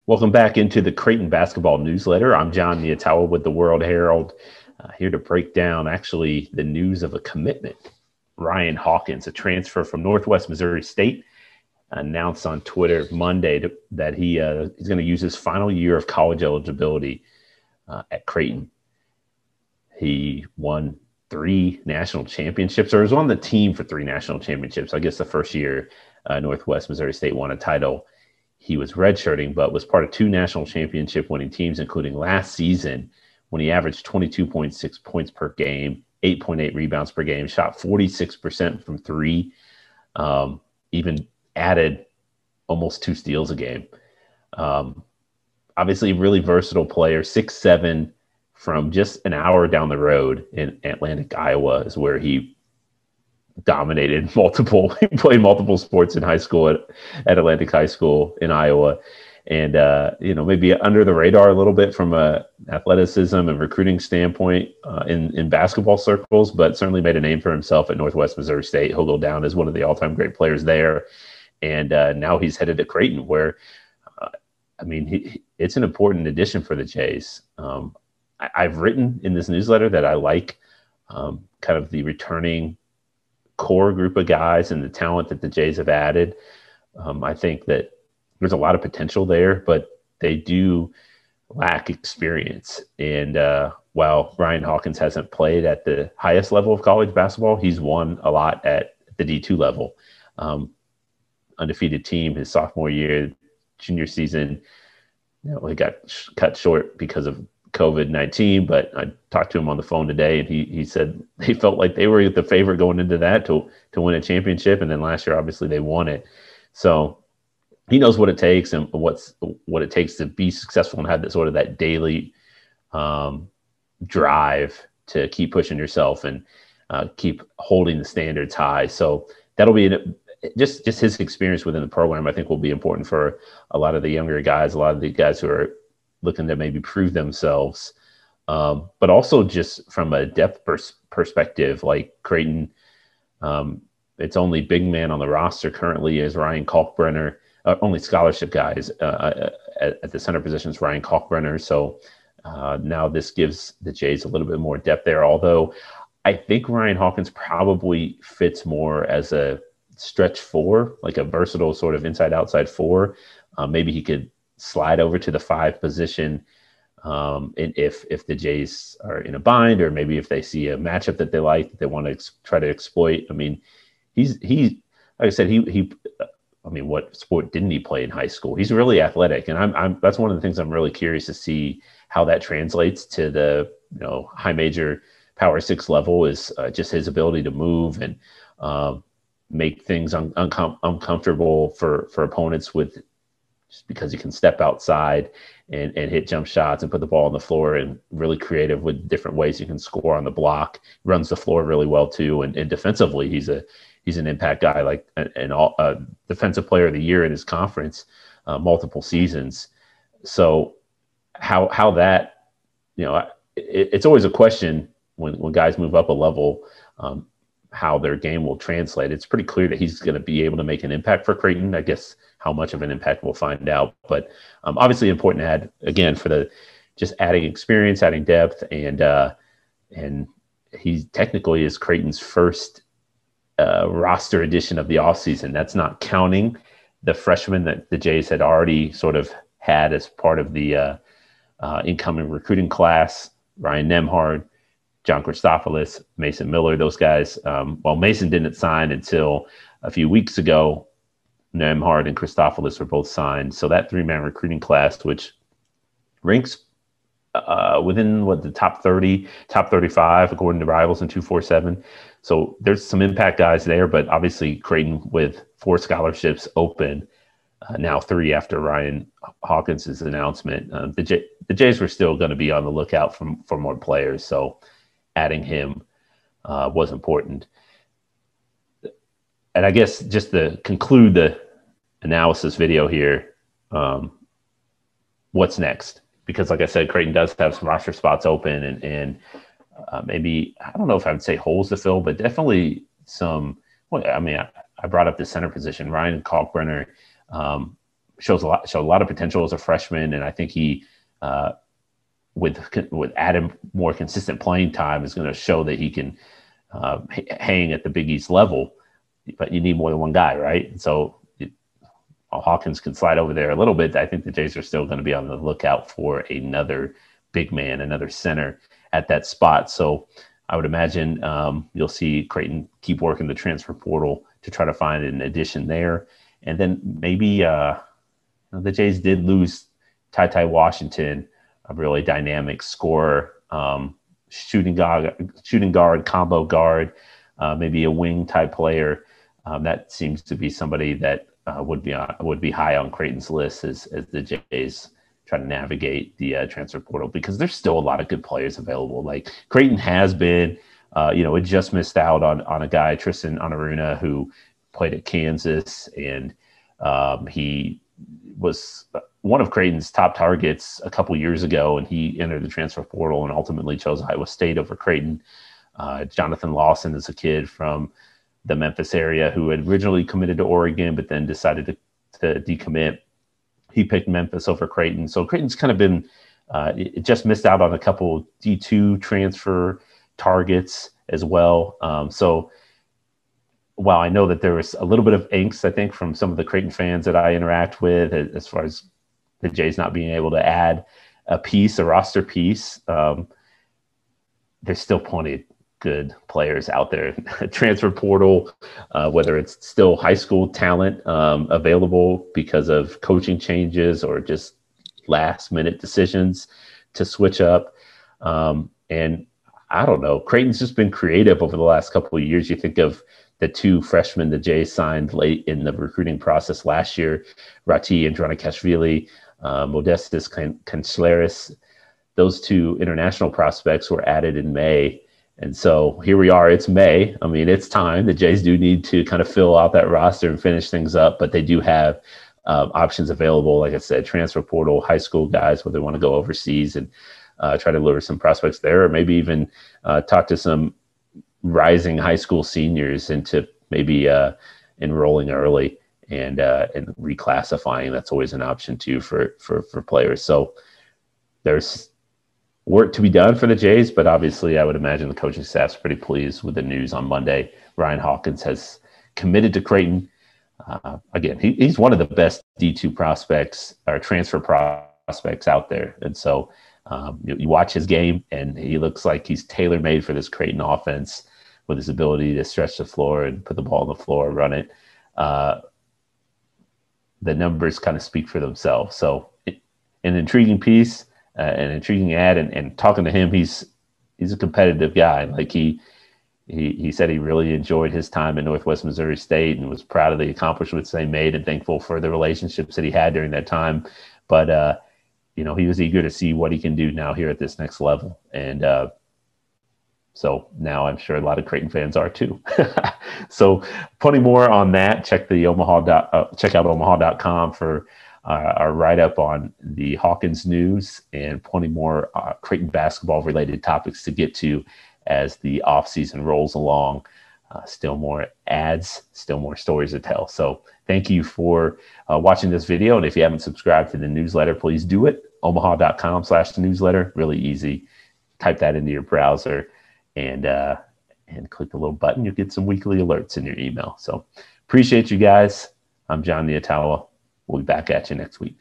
Welcome back into the Creighton basketball newsletter. I'm Jon Nyatawa with the World-Herald, here to break down actually the news of a commitment. Ryan Hawkins, a transfer from Northwest Missouri State, announced on Twitter Monday that he's going to use his final year of college eligibility at Creighton. He won 3 national championships, or was on the team for 3 national championships. I guess the first year Northwest Missouri State won a title, he was redshirting, but was part of 2 national championship winning teams, including last season when he averaged 22.6 points per game, 8.8 rebounds per game, shot 46% from 3, even added almost 2 steals a game. Obviously, really versatile player, 6'7", from just an hour down the road in Atlantic, Iowa, is where he dominated he played multiple sports in high school at Atlantic High School in Iowa. And, maybe under the radar a little bit from a athleticism and recruiting standpoint in basketball circles, but certainly made a name for himself at Northwest Missouri State. He'll go down as one of the all-time great players there. And now he's headed to Creighton, where, it's an important addition for the Jays. I've written in this newsletter that I like kind of the returning core group of guys and the talent that the Jays have added. I think that there's a lot of potential there, but they do lack experience. And while Ryan Hawkins hasn't played at the highest level of college basketball, he's won a lot at the D2 level. Undefeated team his sophomore year, junior season, he got cut short because of COVID-19, but I talked to him on the phone today, and he said they felt like they were the favorite going into that to win a championship. And then last year, obviously, they won it. So he knows what it takes and what it takes to be successful and have that daily drive to keep pushing yourself and keep holding the standards high. So that'll be just his experience within the program, I think, will be important for a lot of the younger guys, a lot of the guys who are looking to maybe prove themselves, but also just from a depth perspective, like Creighton, it's only big man on the roster currently is Ryan Caulkbrenner. Only scholarship guys at the center position is Ryan Caulkbrenner. So now this gives the Jays a little bit more depth there, although I think Ryan Hawkins probably fits more as a stretch 4, like a versatile sort of inside-outside 4. Maybe he could slide over to the 5 position and if the Jays are in a bind, or maybe if they see a matchup that they like, that they want to try to exploit. I mean, he's like I said, what sport didn't he play in high school? He's really athletic, and that's one of the things I'm really curious to see how that translates to the high major Power 6 level, is just his ability to move and make things uncomfortable for opponents with, just because he can step outside and hit jump shots and put the ball on the floor, and really creative with different ways you can score on the block. Runs the floor really well too, and defensively he's an impact guy, like an all defensive player of the year in his conference multiple seasons. So how that it's always a question when guys move up a level, how their game will translate. It's pretty clear that he's going to be able to make an impact for Creighton. I guess how much of an impact we'll find out, but obviously important to add, again, for just adding experience, adding depth, and he technically is Creighton's first roster addition of the offseason. That's not counting the freshmen that the Jays had already sort of had as part of the incoming recruiting class: Ryan Nembhard, John Christopoulos, Mason Miller. Those guys, while Mason didn't sign until a few weeks ago, Nembhard and Christopoulos were both signed. So that 3-man recruiting class, which ranks within the top 30, top 35, according to Rivals in 247. So there's some impact guys there, but obviously Creighton with 4 scholarships open, now 3 after Ryan Hawkins' announcement. The Jays were still going to be on the lookout for more players, so adding him was important. And I guess just to conclude the analysis video here, what's next? Because like I said, Creighton does have some roster spots open, and maybe, I don't know if I would say holes to fill, but definitely some. I brought up the center position. Ryan Caulkbrenner showed a lot of potential as a freshman, and I think he with added more consistent playing time is going to show that he can hang at the Big East level. But you need more than one guy, right? And so Hawkins can slide over there a little bit. I think the Jays are still going to be on the lookout for another big man, another center at that spot. So I would imagine you'll see Creighton keep working the transfer portal to try to find an addition there. And then maybe the Jays did lose Ty Washington, a really dynamic scorer, shooting guard, combo guard, maybe a wing type player. That seems to be somebody that would be high on Creighton's list as the Jays try to navigate the transfer portal, because there's still a lot of good players available. Like Creighton has been, it just missed out on a guy, Tristan Onaruna, who played at Kansas, and he was one of Creighton's top targets a couple years ago, and he entered the transfer portal and ultimately chose Iowa State over Creighton. Jonathan Lawson is a kid from the Memphis area who had originally committed to Oregon, but then decided to decommit. He picked Memphis over Creighton. So Creighton's kind of been, it just missed out on a couple D2 transfer targets as well. So while I know that there was a little bit of angst, I think, from some of the Creighton fans that I interact with, as far as the Jays not being able to add a roster piece, there's still plenty of good players out there. Transfer portal, whether it's still high school talent available because of coaching changes or just last minute decisions to switch up. And I don't know, Creighton's just been creative over the last couple of years. You think of the two freshmen the Jays signed late in the recruiting process last year, Rati Andronikashvili, Modestus Kancleris. Those two international prospects were added in May. And so here we are, it's May. I mean, it's time. The Jays do need to kind of fill out that roster and finish things up, but they do have options available. Like I said, transfer portal, high school guys, where they want to go overseas and try to lure some prospects there, or maybe even talk to some rising high school seniors into maybe enrolling early and reclassifying. That's always an option too for players. So there's work to be done for the Jays, but obviously I would imagine the coaching staff's pretty pleased with the news on Monday. Ryan Hawkins has committed to Creighton. Again, he's one of the best D2 prospects or transfer prospects out there. And so you watch his game, and he looks like he's tailor-made for this Creighton offense with his ability to stretch the floor and put the ball on the floor, run it. The numbers kind of speak for themselves. So an intriguing piece. An intriguing ad, and talking to him, he's a competitive guy. Like he said he really enjoyed his time at Northwest Missouri State and was proud of the accomplishments they made and thankful for the relationships that he had during that time. But he was eager to see what he can do now here at this next level. And so now I'm sure a lot of Creighton fans are too. So plenty more on that. Check out Omaha.com for our write-up on the Hawkins news, and plenty more Creighton basketball-related topics to get to as the offseason rolls along. Still more ads, still more stories to tell. So thank you for watching this video, and if you haven't subscribed to the newsletter, please do it. Omaha.com/newsletter. Really easy. Type that into your browser and click the little button. You'll get some weekly alerts in your email. So appreciate you guys. I'm Jon Nyatawa. We'll be back at you next week.